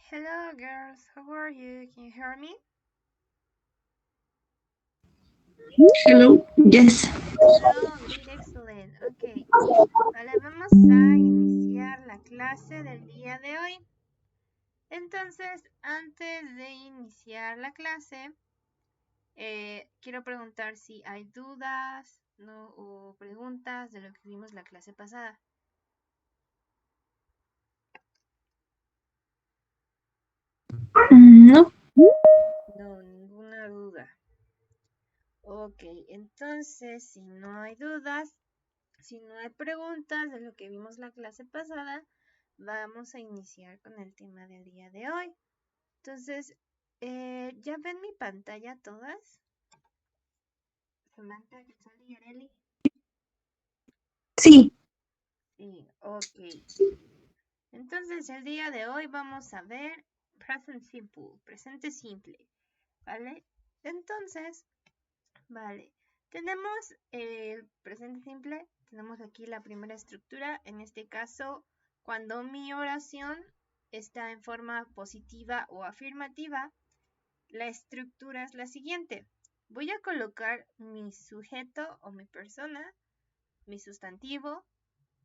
Hello girls, how are you? Can you hear me? Hello. Yes. Hello, great, excellent. Ok, vale, vamos a iniciar la clase del día de hoy. Entonces, antes de iniciar la clase, quiero preguntar si hay dudas, ¿no? O preguntas de lo que vimos la clase pasada. No. No, ninguna duda. Ok, entonces, si no hay dudas, si no hay preguntas de lo que vimos la clase pasada, vamos a iniciar con el tema del día de hoy. Entonces, ¿ya ven mi pantalla todas? Samantha, Quetzal y Areli. Sí. Sí, ok. Entonces, el día de hoy vamos a ver present simple, presente simple, ¿vale? Entonces, vale, tenemos el presente simple, tenemos aquí la primera estructura, en este caso, cuando mi oración está en forma positiva o afirmativa, la estructura es la siguiente. Voy a colocar mi sujeto o mi persona, mi sustantivo,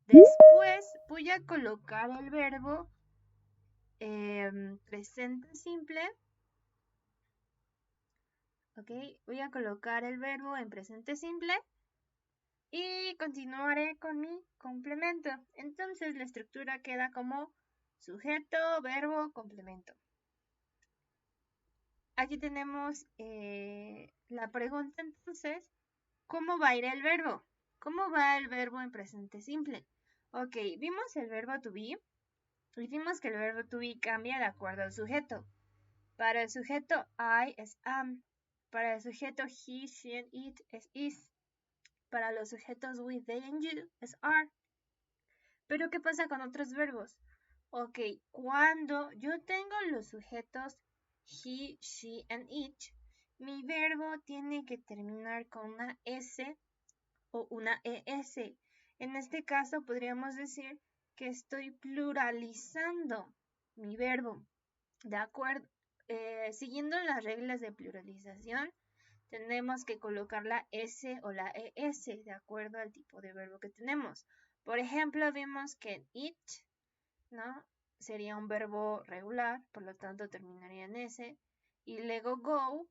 después voy a colocar el verbo presente simple. Ok, voy a colocar el verbo en presente simple y continuaré con mi complemento. Entonces la estructura queda como sujeto, verbo, complemento. Aquí tenemos la pregunta entonces, ¿cómo va a ir el verbo? ¿Cómo va el verbo en presente simple? Ok, vimos el verbo to be y vimos que el verbo to be cambia de acuerdo al sujeto. Para el sujeto I es am, para el sujeto he, she and it es is, para los sujetos we, they and you es are. Pero ¿qué pasa con otros verbos? Ok, cuando yo tengo los sujetos he, she and it, mi verbo tiene que terminar con una S o una ES. En este caso podríamos decir que estoy pluralizando mi verbo. ¿De acuerdo? Siguiendo las reglas de pluralización, tenemos que colocar la S o la ES de acuerdo al tipo de verbo que tenemos. Por ejemplo, vimos que it, ¿no? Sería un verbo regular, por lo tanto terminaría en S. Y luego go,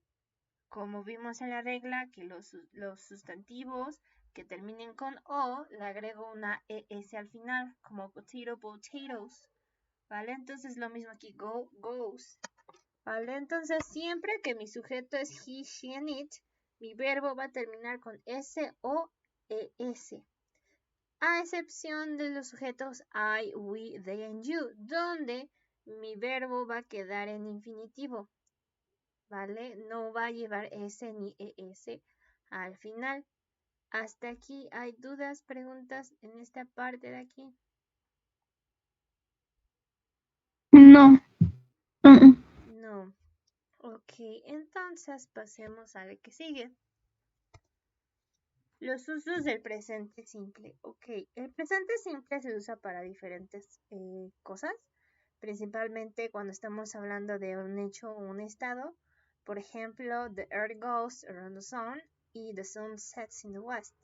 como vimos en la regla, que los sustantivos que terminen con O, le agrego una ES al final, como potato, potatoes. ¿Vale? Entonces lo mismo aquí, go, goes. ¿Vale? Entonces siempre que mi sujeto es he, she and it, mi verbo va a terminar con S o ES. A excepción de los sujetos I, we, they and you, donde mi verbo va a quedar en infinitivo. ¿Vale? No va a llevar S ni ES al final. Hasta aquí, ¿hay dudas, preguntas en esta parte de aquí? No. No. Ok, entonces pasemos a lo que sigue. Los usos del presente simple. Ok, el presente simple se usa para diferentes cosas, principalmente cuando estamos hablando de un hecho o un estado. Por ejemplo, the earth goes around the sun y the sun sets in the west.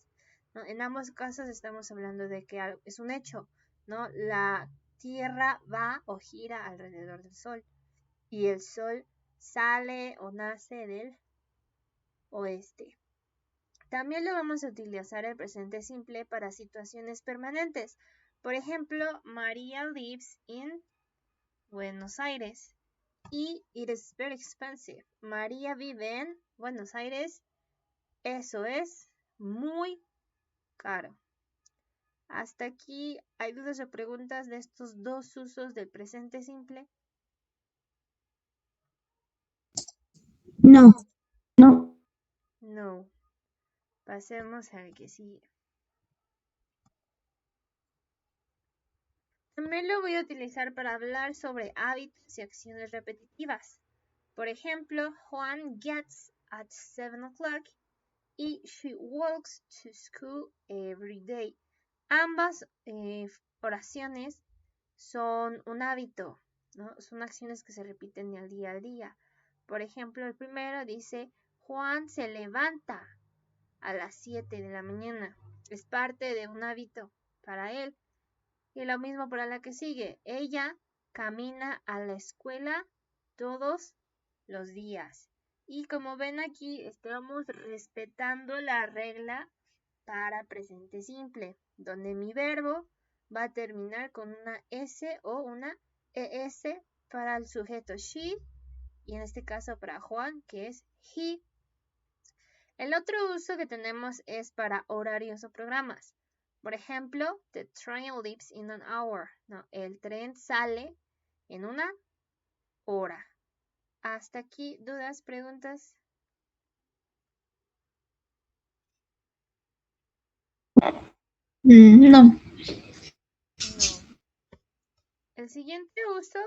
¿No? En ambos casos estamos hablando de que es un hecho, ¿no? La tierra va o gira alrededor del sol y el sol sale o nace del oeste. También lo vamos a utilizar el presente simple para situaciones permanentes. Por ejemplo, María lives in Buenos Aires y it is very expensive. María vive en Buenos Aires. Eso es muy caro. Hasta aquí, ¿hay dudas o preguntas de estos dos usos del presente simple? No. No. No. Pasemos al que sigue. También lo voy a utilizar para hablar sobre hábitos y acciones repetitivas. Por ejemplo, Juan gets at 7 o'clock y she walks to school every day. Ambas oraciones son un hábito, ¿no? Son acciones que se repiten al día. Por ejemplo, el primero dice, Juan se levanta a las 7 de la mañana. Es parte de un hábito para él. Y lo mismo para la que sigue. Ella camina a la escuela todos los días. Y como ven aquí, estamos respetando la regla para presente simple, donde mi verbo va a terminar con una S o una ES para el sujeto she, y en este caso para Juan, que es he. El otro uso que tenemos es para horarios o programas. Por ejemplo, the train leaves in an hour. No, el tren sale en una hora. Hasta aquí, ¿dudas, preguntas? No. No. El siguiente uso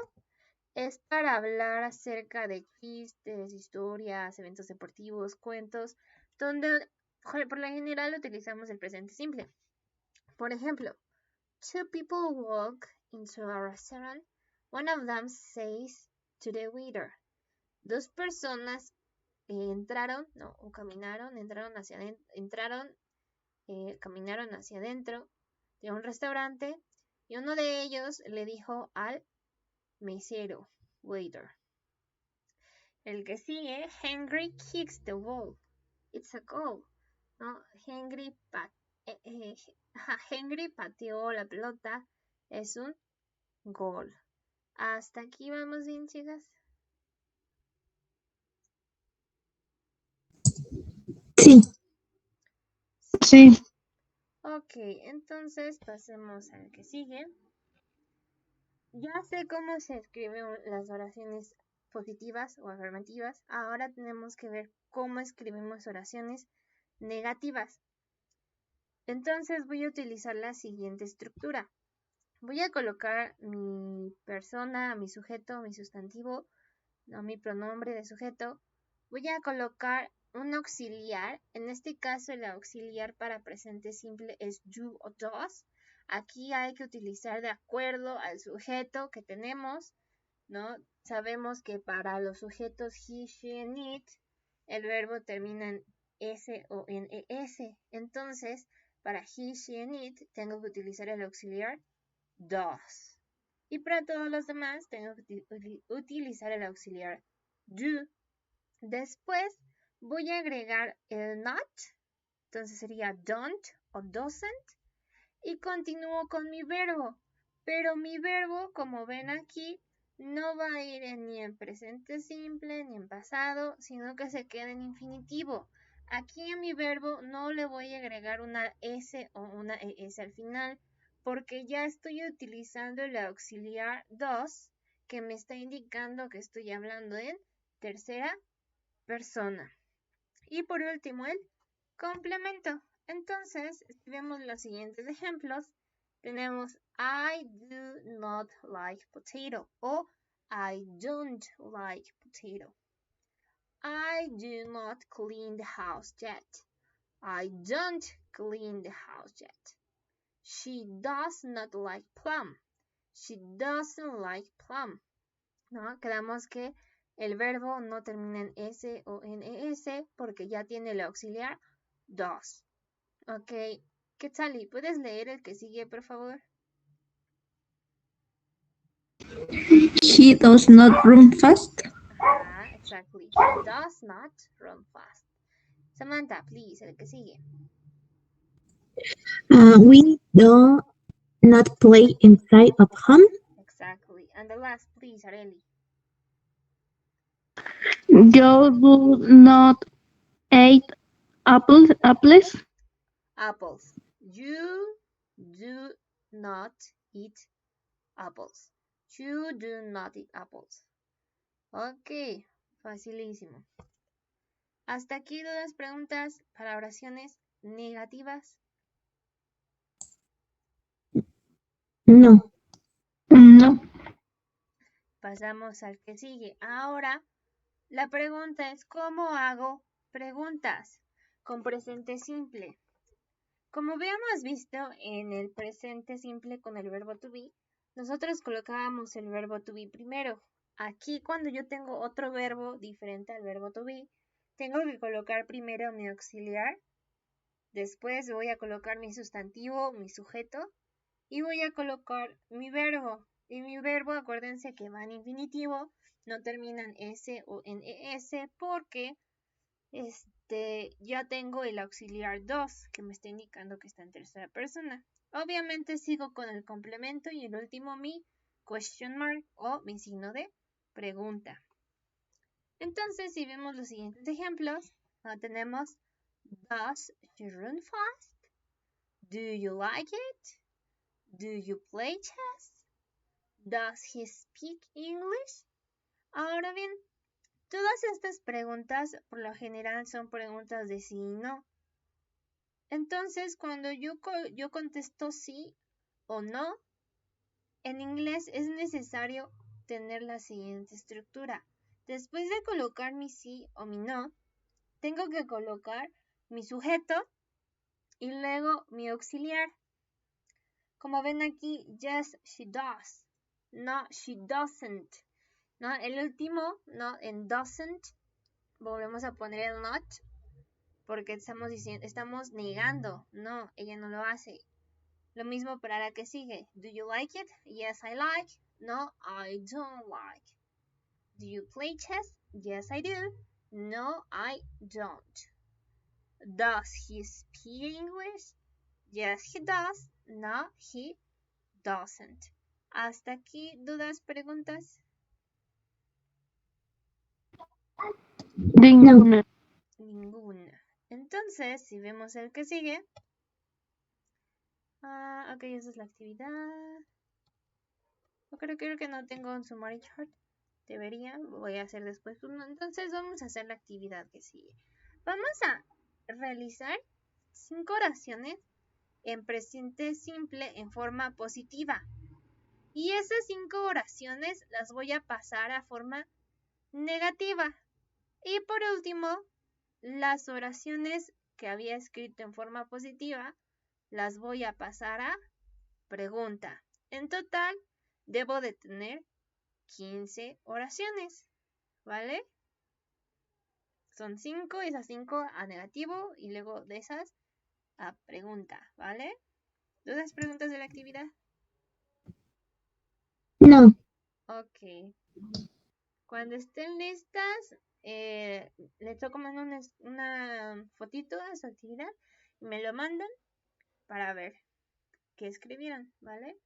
es para hablar acerca de chistes, historias, eventos deportivos, cuentos, donde por lo general utilizamos el presente simple. Por ejemplo, two people walk into a restaurant. One of them says to the waiter. Dos personas caminaron hacia adentro de un restaurante y uno de ellos le dijo al mesero, waiter. El que sigue, Henry kicks the ball. It's a goal. ¿No? Henry pateó la pelota. Es un gol. ¿Hasta aquí vamos bien, chicas? Sí. Sí. Ok, entonces pasemos al que sigue. Ya sé cómo se escriben las oraciones positivas o afirmativas. Ahora tenemos que ver cómo escribimos oraciones negativas. Entonces voy a utilizar la siguiente estructura. Voy a colocar mi persona, mi sujeto, mi sustantivo, no mi pronombre de sujeto. Voy a colocar un auxiliar. En este caso el auxiliar para presente simple es you o does. Aquí hay que utilizar de acuerdo al sujeto que tenemos, ¿no? Sabemos que para los sujetos he, she, and it, el verbo termina en S o en ES. Entonces, para he, she, and it, tengo que utilizar el auxiliar does. Y para todos los demás, tengo que utilizar el auxiliar do. Después, voy a agregar el not. Entonces sería don't o doesn't. Y continúo con mi verbo. Pero mi verbo, como ven aquí, no va a ir ni en presente simple ni en pasado, sino que se queda en infinitivo. Aquí a mi verbo no le voy a agregar una S o una ES al final, porque ya estoy utilizando el auxiliar does, que me está indicando que estoy hablando en tercera persona. Y por último, el complemento. Entonces, escribimos los siguientes ejemplos. Tenemos I do not like potato o I don't like potato. I do not clean the house yet. I don't clean the house yet. She does not like plum. She doesn't like plum. ¿No? Quedamos que el verbo no termina en S o en ES porque ya tiene el auxiliar does. Ok, Quetzali, ¿puedes leer el que sigue, por favor? He does not run fast. Ajá, exactly. He does not run fast. Samantha, please, el que sigue. We do not play inside of home. Exactly. And the last, please, Areli. You do not eat apples. Apples. You do not eat apples. You do not eat apples. Ok, facilísimo. Hasta aquí dudas, preguntas para oraciones negativas. No. No. Pasamos al que sigue. Ahora, la pregunta es, ¿cómo hago preguntas con presente simple? Como habíamos visto en el presente simple con el verbo to be, nosotros colocábamos el verbo to be primero. Aquí cuando yo tengo otro verbo diferente al verbo to be, tengo que colocar primero mi auxiliar, después voy a colocar mi sustantivo, mi sujeto, y voy a colocar mi verbo. Y mi verbo, acuérdense que va en infinitivo, no termina en S o en ES porque ya tengo el auxiliar 2 que me está indicando que está en tercera persona. Obviamente sigo con el complemento y el último mi question mark o mi signo de pregunta. Entonces, si vemos los siguientes ejemplos, tenemos Does she run fast? Do you like it? Do you play chess? Does he speak English? Ahora bien, todas estas preguntas por lo general son preguntas de sí y no. Entonces, cuando yo contesto sí o no, en inglés es necesario tener la siguiente estructura. Después de colocar mi sí o mi no, tengo que colocar mi sujeto y luego mi auxiliar. Como ven aquí, yes, she does. No, she doesn't. ¿No? El último, no, en doesn't, volvemos a poner el not, porque estamos negando, no, ella no lo hace. Lo mismo para la que sigue. Do you like it? Yes, I like. No, I don't like. Do you play chess? Yes, I do. No, I don't. Does he speak English? Yes, he does. No, he doesn't. ¿Hasta aquí dudas, preguntas? No. Ninguna. Entonces, si vemos el que sigue. Ok, esa es la actividad. Yo creo que no tengo un summary chart. Debería, voy a hacer después uno. Entonces vamos a hacer la actividad que sigue. Vamos a realizar 5 oraciones en presente simple en forma positiva. Y esas 5 oraciones las voy a pasar a forma negativa. Y por último, las oraciones que había escrito en forma positiva las voy a pasar a pregunta. En total, debo de tener 15 oraciones, ¿vale? Son 5, esas 5 a negativo y luego de esas a pregunta, ¿vale? ¿Dudas, preguntas de la actividad? No. Ok. Cuando estén listas, les toco mandar una fotito de su actividad y me lo mandan para ver qué escribieron, ¿vale?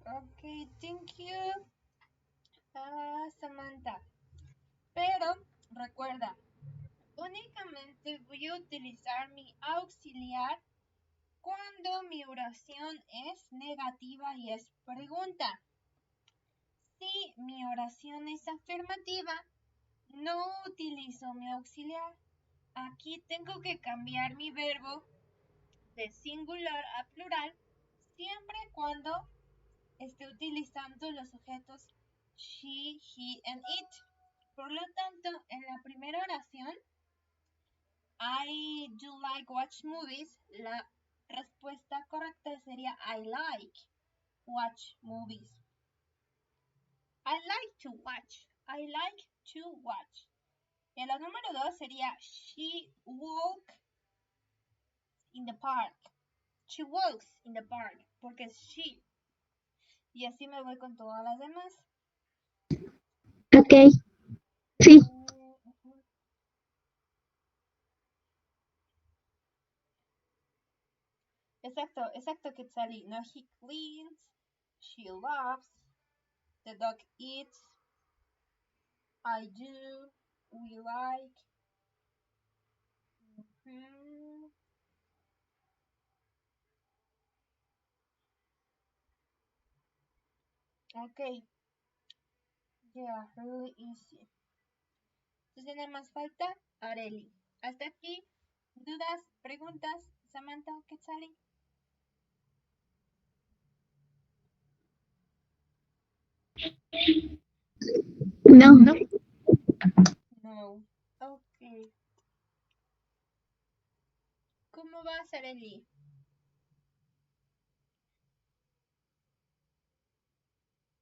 Ok, thank you, Samantha. Pero recuerda, únicamente voy a utilizar mi auxiliar cuando mi oración es negativa y es pregunta. Si mi oración es afirmativa, no utilizo mi auxiliar. Aquí tengo que cambiar mi verbo de singular a plural siempre cuando esté utilizando los sujetos she, he and it. Por lo tanto, en la primera oración, I do like watch movies, la respuesta correcta sería I like watch movies. I like to watch. I like to watch. En la número 2 sería she walk in the park. She walks in the park, porque es she. Y así me voy con todas las demás. Ok, sí. Exacto, Quetzali. No, he cleans, she loves, the dog eats, I do, we like. Ok. Yeah, really easy. Entonces nada más falta Areli. Hasta aquí, dudas, preguntas, Samantha, Quetzali. No. No. Ok. ¿Cómo vas, Areli?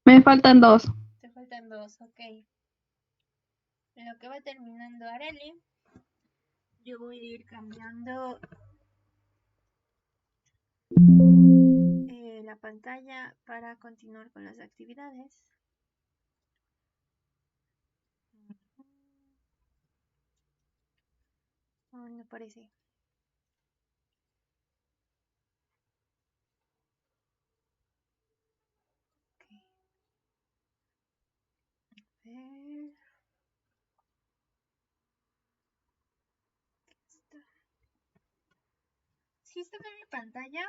Me faltan 2. Te faltan 2, ok. En lo que va terminando Areli, yo voy a ir cambiando la pantalla para continuar con las actividades. Oh, no parece. Okay. A ver. ¿Sí está en mi pantalla?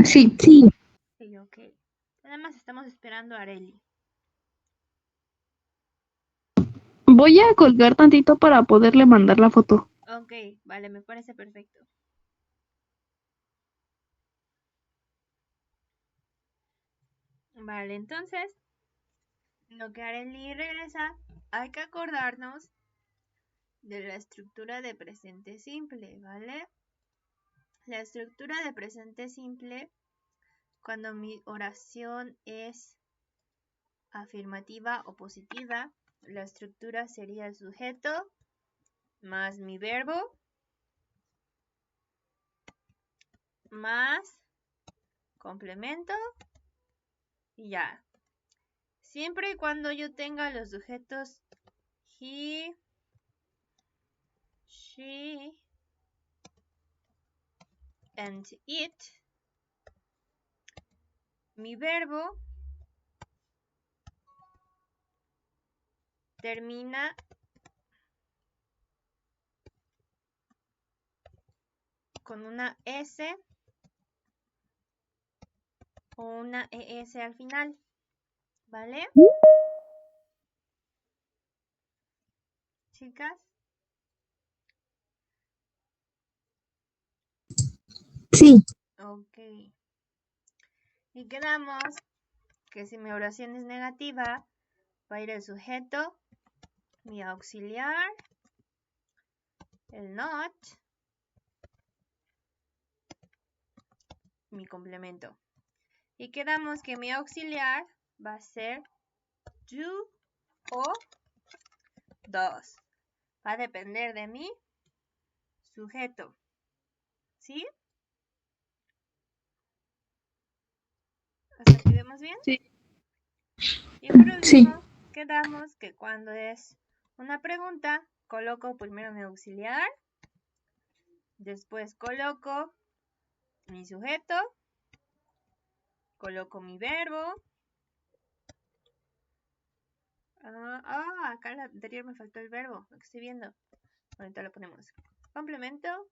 Sí, sí. Sí, ok. Nada más estamos esperando a Areli. Voy a colgar tantito para poderle mandar la foto. Ok, vale, me parece perfecto. Vale, entonces, lo que Areli regresa, hay que acordarnos de la estructura de presente simple, ¿vale? La estructura de presente simple, cuando mi oración es afirmativa o positiva, la estructura sería el sujeto más mi verbo más complemento y ya. Siempre y cuando yo tenga los sujetos he, she and it, mi verbo termina con una S o una ES al final, ¿vale? Chicas. Sí. Ok. Y quedamos que si mi oración es negativa, va a ir el sujeto, mi auxiliar, el not, mi complemento. Y quedamos que mi auxiliar va a ser do o does. Va a depender de mi sujeto. ¿Sí? ¿Hasta aquí vemos bien? Sí. Y por último, Sí. quedamos que cuando es una pregunta, coloco primero mi auxiliar Después coloco mi sujeto, coloco mi verbo. Acá en la anterior me faltó el verbo, lo que estoy viendo. Ahorita lo ponemos. Complemento.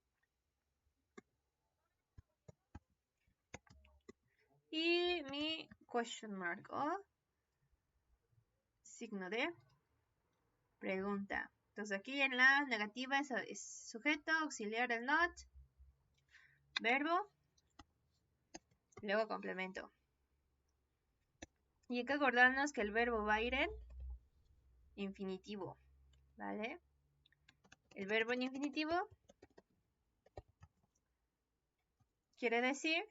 Y mi question mark o signo de pregunta. Entonces aquí en la negativa es sujeto, auxiliar el not, verbo, luego complemento. Y hay que acordarnos que el verbo va a ir en infinitivo, ¿vale? El verbo en infinitivo quiere decir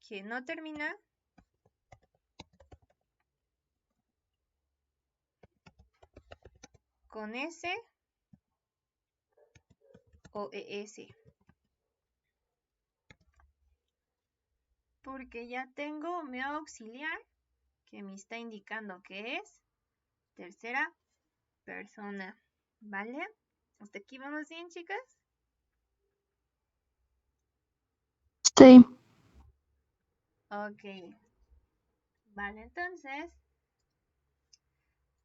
que no termina con S o ES. Porque ya tengo mi auxiliar que me está indicando que es tercera persona, ¿vale? ¿Hasta aquí vamos bien, chicas? Sí. Ok. Vale, entonces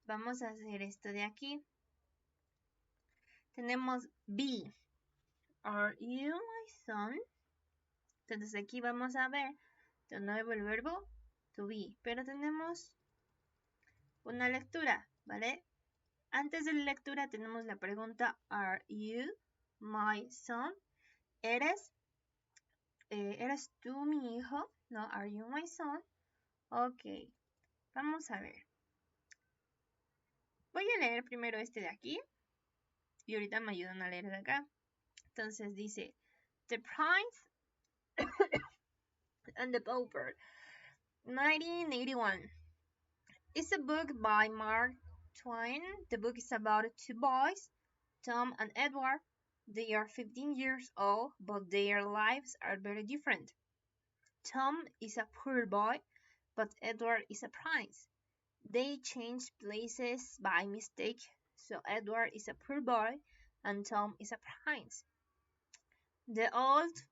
vamos a hacer esto de aquí. Tenemos be. Are you my son? Entonces aquí vamos a ver de nuevo el verbo to be. Pero tenemos una lectura, ¿vale? Antes de la lectura tenemos la pregunta Are you my son? ¿Eres tú mi hijo? No, are you my son? Ok, vamos a ver. Voy a leer primero este de aquí y ahorita me ayudan a leer de acá. Entonces dice, The Prince and the Pauper, 1981. It's a book by Mark Twain. The book is about two boys, Tom and Edward. They are 15 years old, but their lives are very different. Tom is a poor boy, but Edward is a prince. They change places by mistake, so Edward is a poor boy and Tom is a prince. The old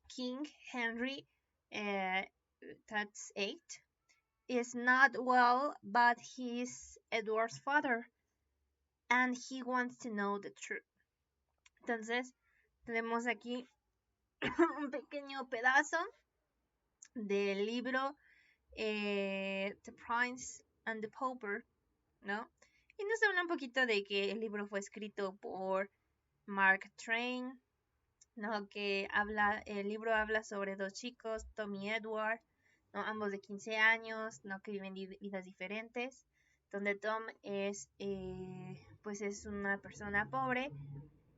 King Henry, that's 8, is not well, but he is Edward's father, and he wants to know the truth. Entonces, tenemos aquí un pequeño pedazo del libro The Prince and the Pauper, ¿no? Y nos habla un poquito de que el libro fue escrito por Mark Twain, ¿no? Que el libro habla sobre dos chicos, Tom y Edward, ¿no? Ambos de 15 años, ¿no? Que viven vidas diferentes, donde Tom es, pues es una persona pobre,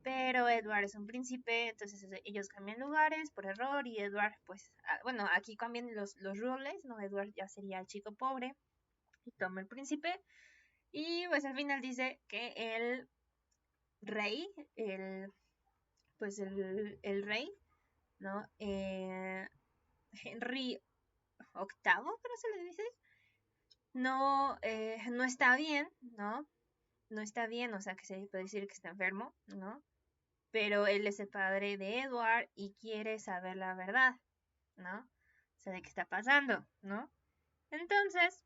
pero Edward es un príncipe, entonces ellos cambian lugares por error y Edward, pues, bueno, aquí cambian los roles, ¿no? Edward ya sería el chico pobre y Tom el príncipe, y pues al final dice que el rey, pues el rey, ¿no? Henry VIII, creo se le dice, no está bien, ¿no? No está bien, o sea que se puede decir que está enfermo, ¿no? Pero él es el padre de Edward y quiere saber la verdad, ¿no? O sea, de qué está pasando, ¿no? Entonces,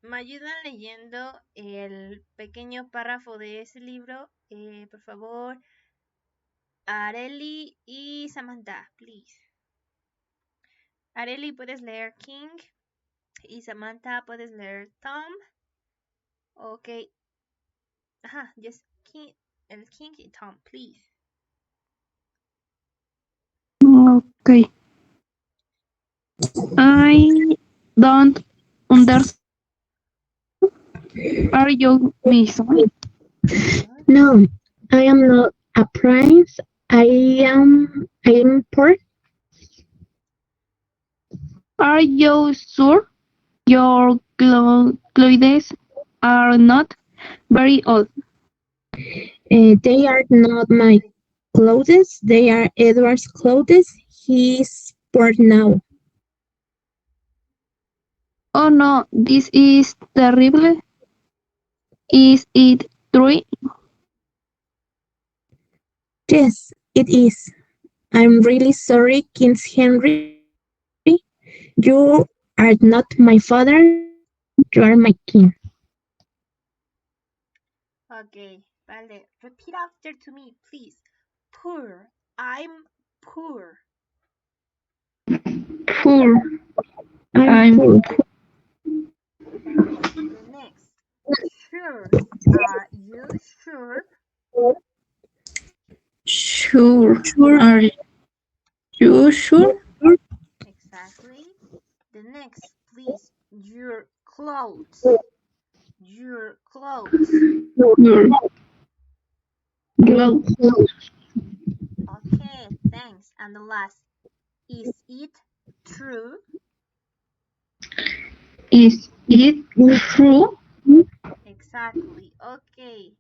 me ayudan leyendo el pequeño párrafo de ese libro, por favor, Areli y Samantha, please. Areli, puedes leer King y Samantha, puedes leer Tom. Ok. Ajá, yes, el King y Tom, please. Okay. I don't understand. Are you my son? No, I am not a prince. I am poor. Are you sure your clothes are not very old? They are not my clothes. They are Edward's clothes. He's poor now. Oh no, this is terrible. Is it true? Yes, It is. I'm really sorry, King Henry. You are not my father, you are my king. Okay, vale. Repeat after to me, please. Poor. I'm poor. Poor. I'm I'm poor. Vale. The next. Sure. Are you sure? sure. Sure. Are you sure? Exactly. The next, please. Your clothes. Your clothes. Your gloves. Okay, thanks. And the last. Is it true? Is it true? Exactly. Ok.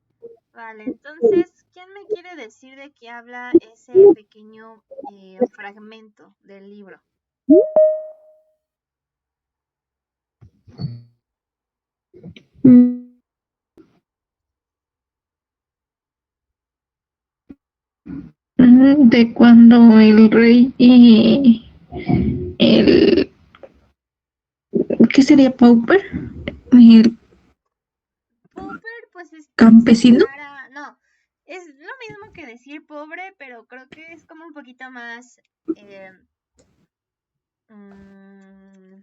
Vale, entonces, ¿quién me quiere decir de qué habla ese pequeño fragmento del libro? De cuando el rey y el ¿qué sería Pauper? El Pauper, pues es campesino. similar a... No, es lo mismo que decir pobre, pero creo que es como un poquito más eh, mm,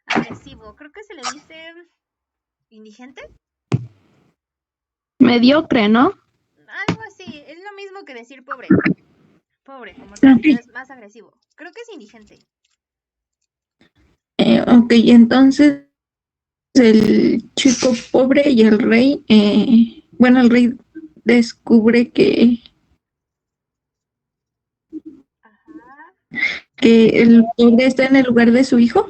agresivo. Creo que se le dice indigente. Mediocre, ¿no? Algo así, es lo mismo que decir pobre. Pobre, como tal, pero Ok, es más agresivo. Creo que es indigente. ok, entonces el chico pobre y el rey, bueno, el rey descubre Ajá, que el pobre está en el lugar de su hijo.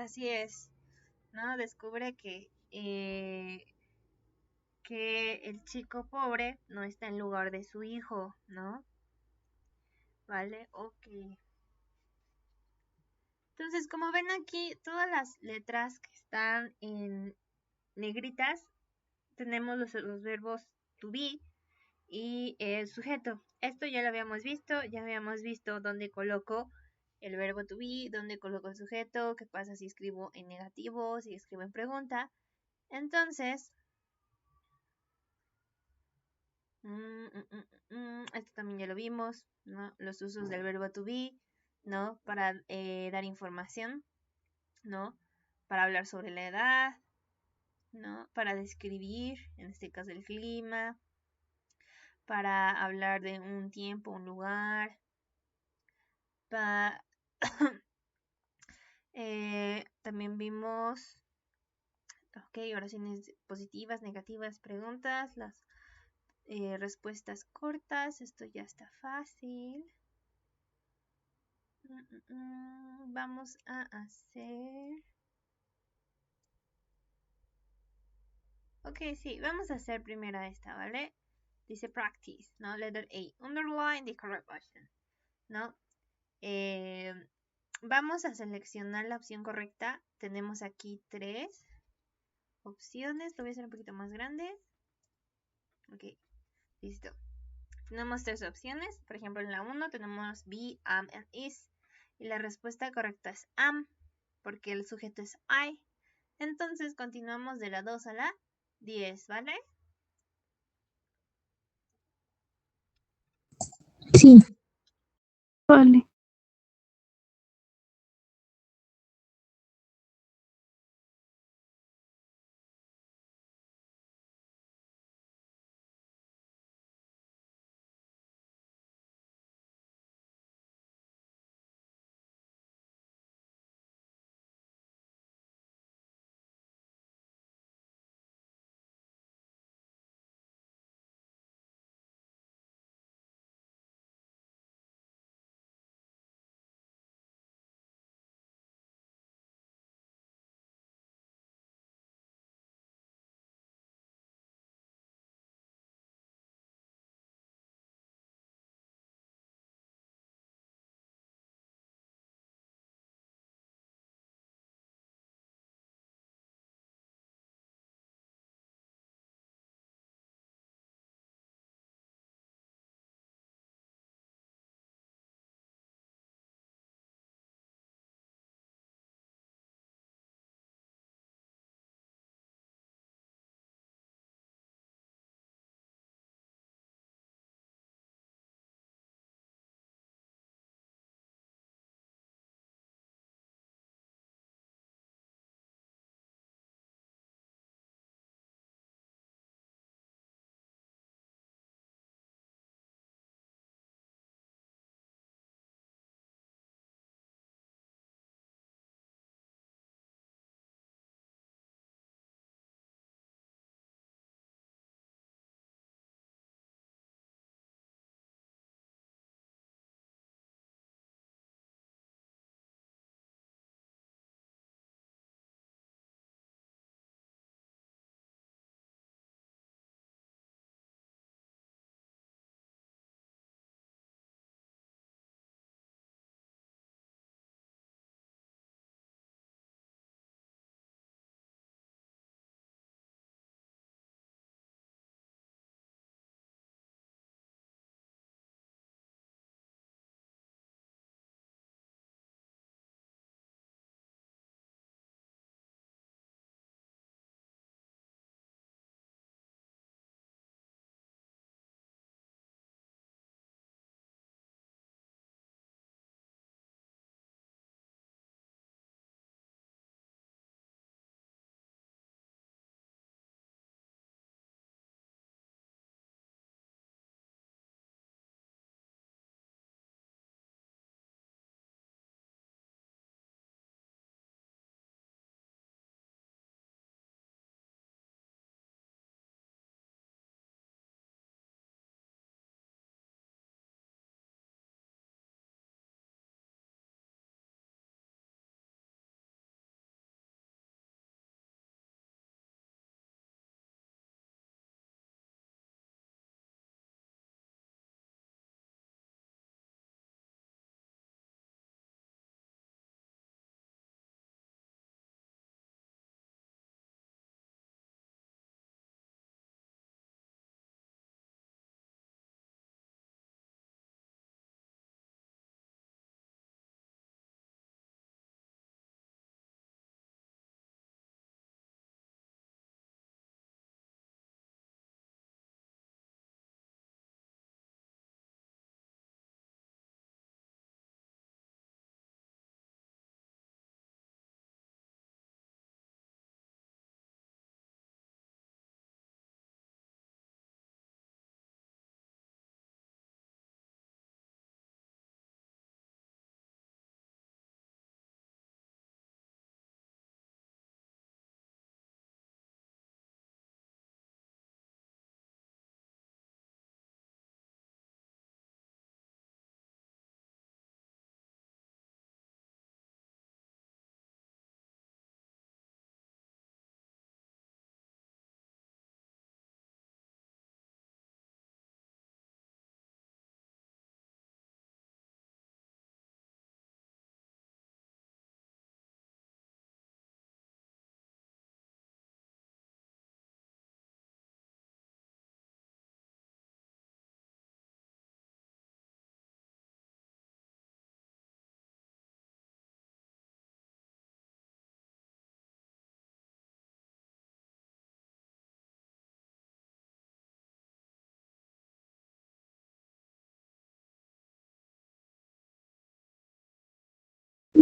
así es. ¿No? Descubre que el chico pobre no está en lugar de su hijo, ¿no? Vale, ok. Entonces, como ven aquí, todas las letras que están en negritas, tenemos los verbos to be y el sujeto. Esto ya lo habíamos visto, ya habíamos visto dónde coloco el verbo to be, dónde coloco el sujeto, qué pasa si escribo en negativo, si escribo en pregunta. Entonces, esto también ya lo vimos, ¿no? Los usos del verbo to be, ¿no? Para dar información, ¿no? Para hablar sobre la edad, ¿no? Para describir, en este caso el clima, para hablar de un tiempo, un lugar, para... también vimos, ok, oraciones positivas, negativas, preguntas, las respuestas cortas, esto ya está fácil. Vamos a hacer... Ok, sí, vamos a hacer primero esta, ¿vale? Dice practice, ¿no? Letter A. Underline the correct option, ¿no? Vamos a seleccionar la opción correcta. Tenemos aquí 3 opciones. Lo voy a hacer un poquito más grande. Ok, listo. Tenemos 3 opciones. Por ejemplo, en la 1 tenemos be, am, and is. Y la respuesta correcta es am, porque el sujeto es I. Entonces continuamos de la 2 a la 10, ¿vale? Sí. Vale.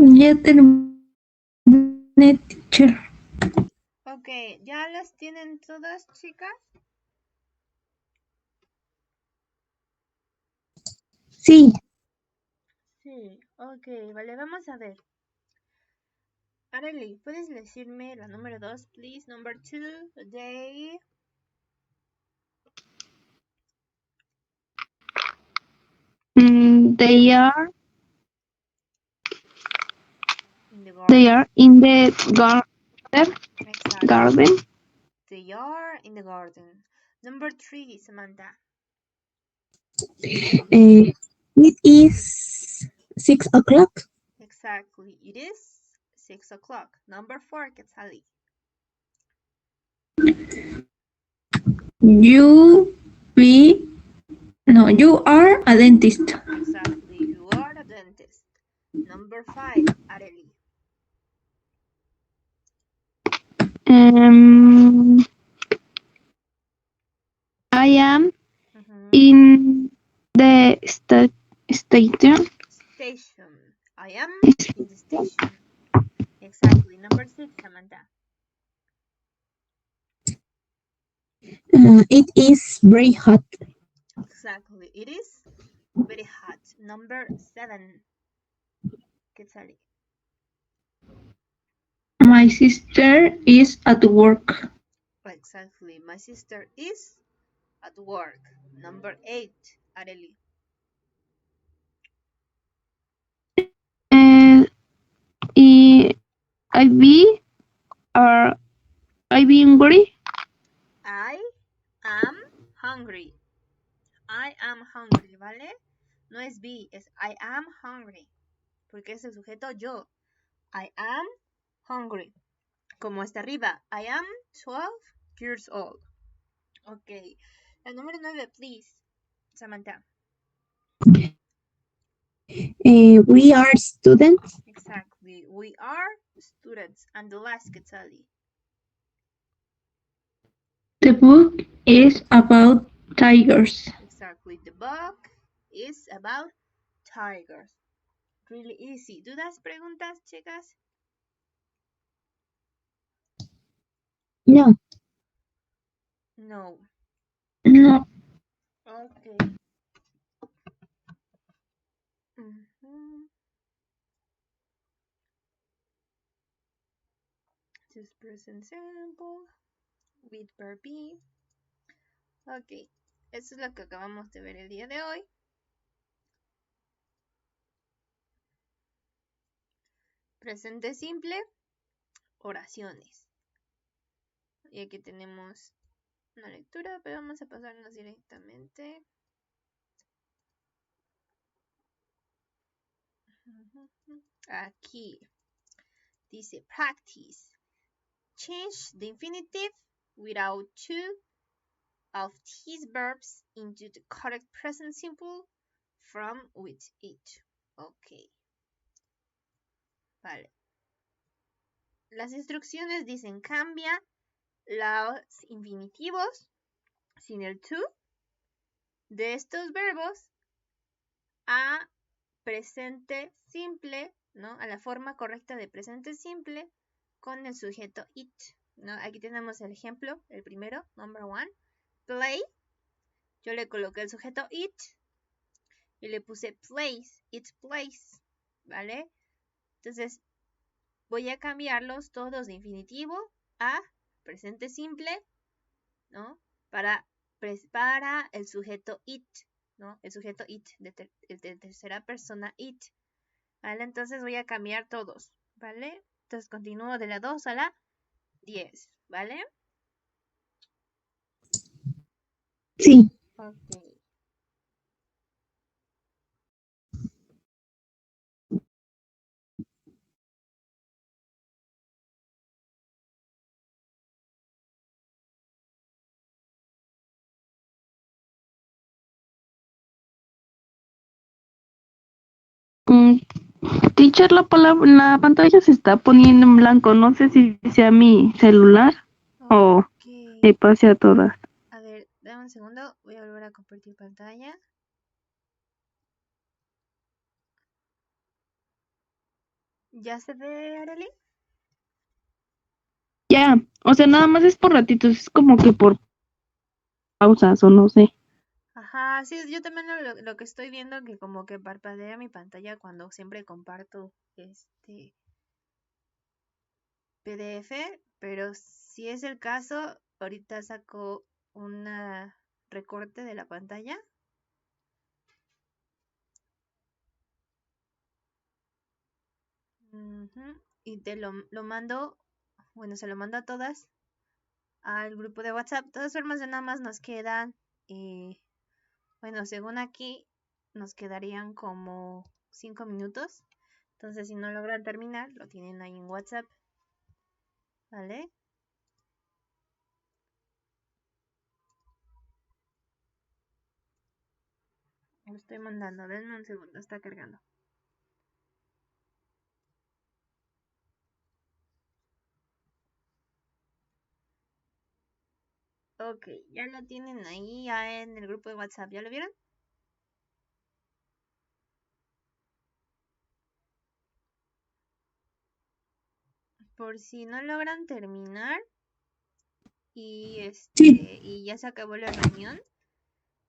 Ya terminé, teacher. Ok, ¿ya las tienen todas, chicas? Sí. Sí, ok, vale, vamos a ver. Arely, ¿puedes decirme la número 2, please? Number 2, they... They are In the they garden. are in the garden. Exactly. They are in the garden. Number 3, Samantha. It is 6 o'clock. Exactly. It is 6 o'clock. Number 4, Quetzali. You be no, you are a dentist. Exactly. You are a dentist. Number 5, Arely. I am Mhm. in the station. Station. I am in the station. Exactly. Number 6, Samantha. It is very hot. Exactly. It is very hot. Number 7, Quetzali. My sister is at work. Exactly. My sister is at work. Number 8, Arely. And I be are I be hungry. I am hungry. I am hungry, ¿vale? No es be, es I am hungry. Porque es el sujeto yo. I am hungry. Como está arriba. I am 12 years old. Ok. La número 9, please. Samantha. We are students. Exactly. We are students. And the last, Quetzali. The book is about tigers. Exactly. The book is about tigers. Really easy. ¿Dudas, preguntas, chicas? No. No. No, Okay. Mhm. Just present simple with verb be. Ok. Eso es lo que acabamos de ver el día de hoy. Presente simple, oraciones. Y aquí tenemos una lectura, pero vamos a pasarnos directamente. Aquí dice practice. Change the infinitive without two of these verbs into the correct present simple from with it. Ok. Vale. Las instrucciones dicen cambia los infinitivos sin el to de estos verbos a presente simple, ¿no? A la forma correcta de presente simple con el sujeto it, ¿no? Aquí tenemos el ejemplo, el primero, number 1, play. Yo le coloqué el sujeto it y le puse plays, it plays, ¿vale? Entonces voy a cambiarlos todos de infinitivo a presente simple, ¿no? Para el sujeto it, ¿no? El sujeto it, de tercera persona it, ¿vale? Entonces voy a cambiar todos, ¿vale? Entonces continúo de la 2 a la 10, ¿vale? Sí. Ok. teacher, la pantalla se está poniendo en blanco. No sé si sea mi celular o Ok. le pase a todas. A ver, dame un segundo, voy a volver a compartir pantalla. ¿Ya se ve, Arely? Ya, o sea, nada más es por ratitos, es como que por pausas o no sé. Ajá, sí, yo también lo que estoy viendo que como que parpadea mi pantalla cuando siempre comparto este PDF, pero si es el caso, ahorita saco un recorte de la pantalla. Ujú, y te lo mando, bueno, se lo mando a todas al grupo de WhatsApp. De todas formas, ya nada más nos quedan, bueno, según aquí, nos quedarían como 5 minutos. Entonces, si no logran terminar, lo tienen ahí en WhatsApp, ¿vale? Lo estoy mandando, denme un segundo, está cargando. Ok, ya lo tienen ahí ya en el grupo de WhatsApp, ¿ya lo vieron? Por si no logran terminar y Sí, y ya se acabó la reunión,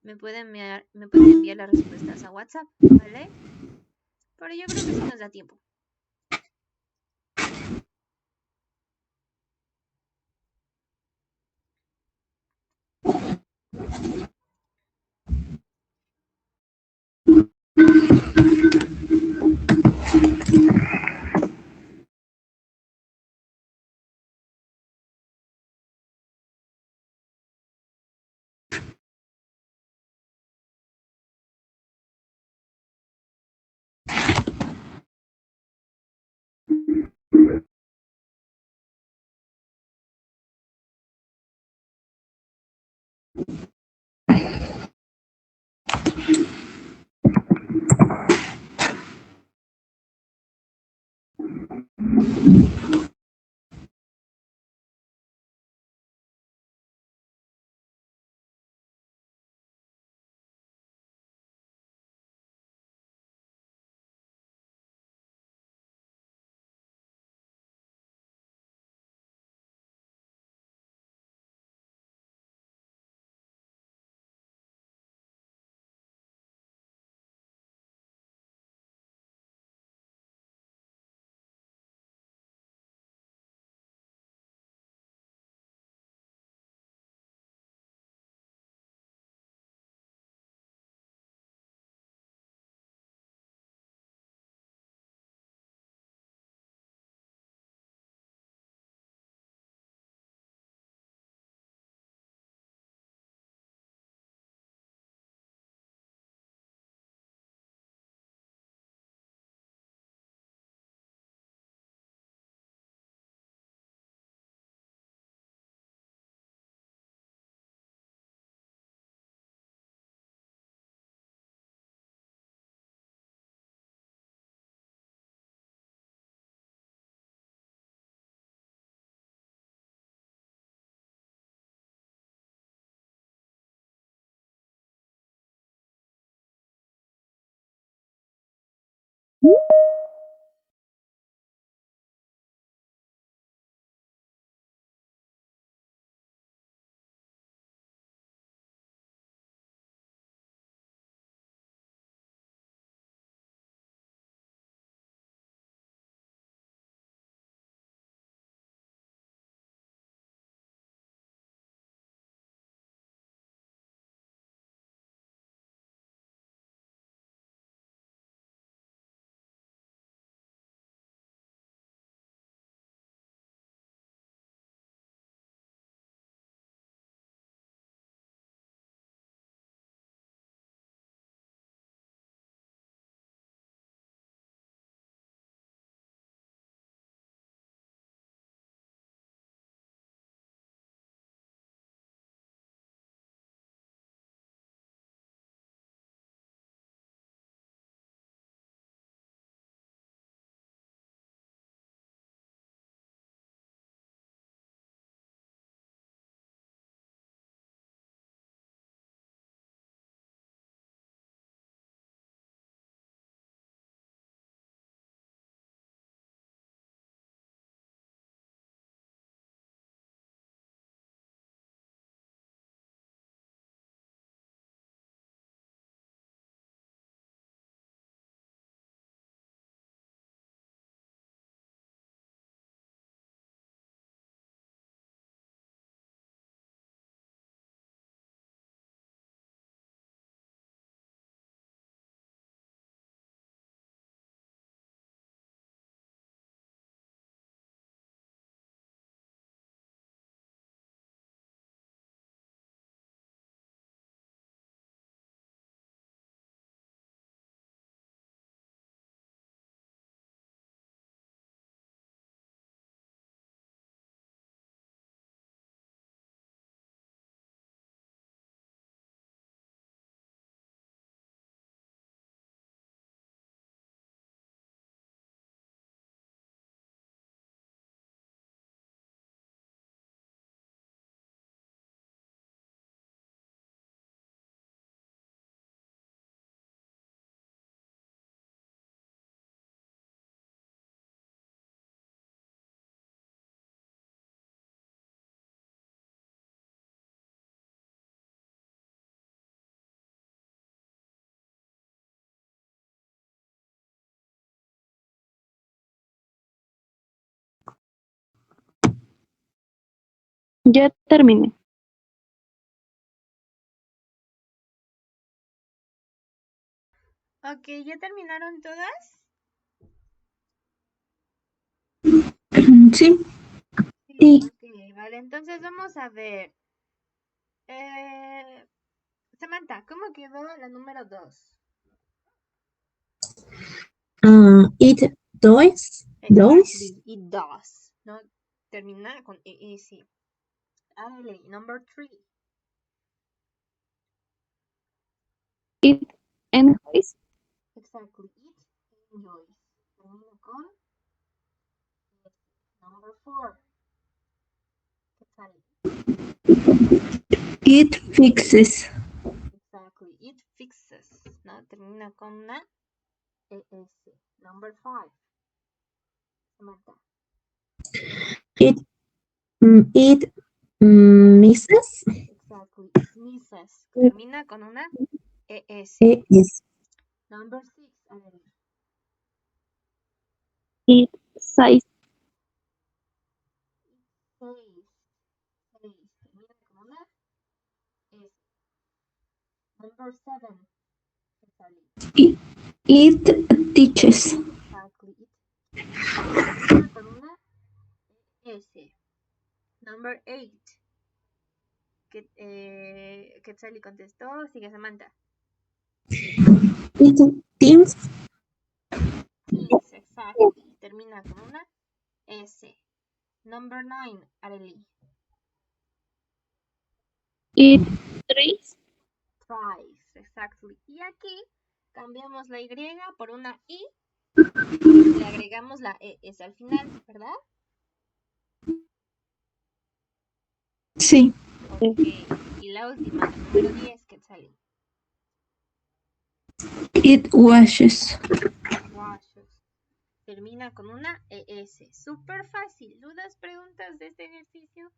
me pueden enviar las respuestas a WhatsApp, ¿vale? Pero yo creo que sí nos da tiempo. Ya terminé. Ok, ¿ya terminaron todas? Sí, Sí. Ok, vale, entonces vamos a ver. Samantha, ¿cómo quedó la número 2? It does. Exactly, it does. No termina con sí. Adley, number 3. It enjoys. Exactly, it enjoys. Termina con number 4. ¿Qué sale? it fixes. Exactly, it fixes. No, termina con una ES. Number 5. Samantha. It misses. Exactly, it misses. Termina con una ES. Es. Number 6, Adley. It sighs. 6. Termina con una S. Number 7. ¿Qué sale? It teaches. Exactly, it termina con una S. Number 8. Quetzali contestó, sigue Samantha. It thinks. Thinks, exactly. Termina con una S. Number 9, Arely. It tries. Tries, exactly. Y aquí cambiamos la Y por una I y le agregamos la ES al final, ¿verdad? Sí, Ok. Y la última, la número 10, Quetzali. it washes. Washes. Termina con una ES. Súper fácil. ¿Dudas, preguntas de este ejercicio?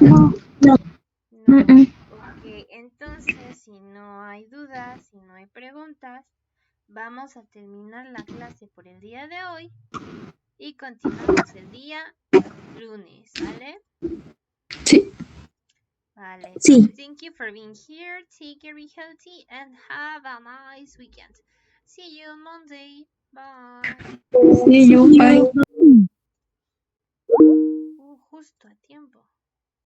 No. No. Ok, entonces si no hay dudas, si no hay preguntas, vamos a terminar la clase por el día de hoy y continuamos el día lunes, ¿vale? Sí. Vale, Sí. so thank you for being here, take care, be healthy, and have a nice weekend. See you on Monday. Bye. See you. Bye. Justo a tiempo.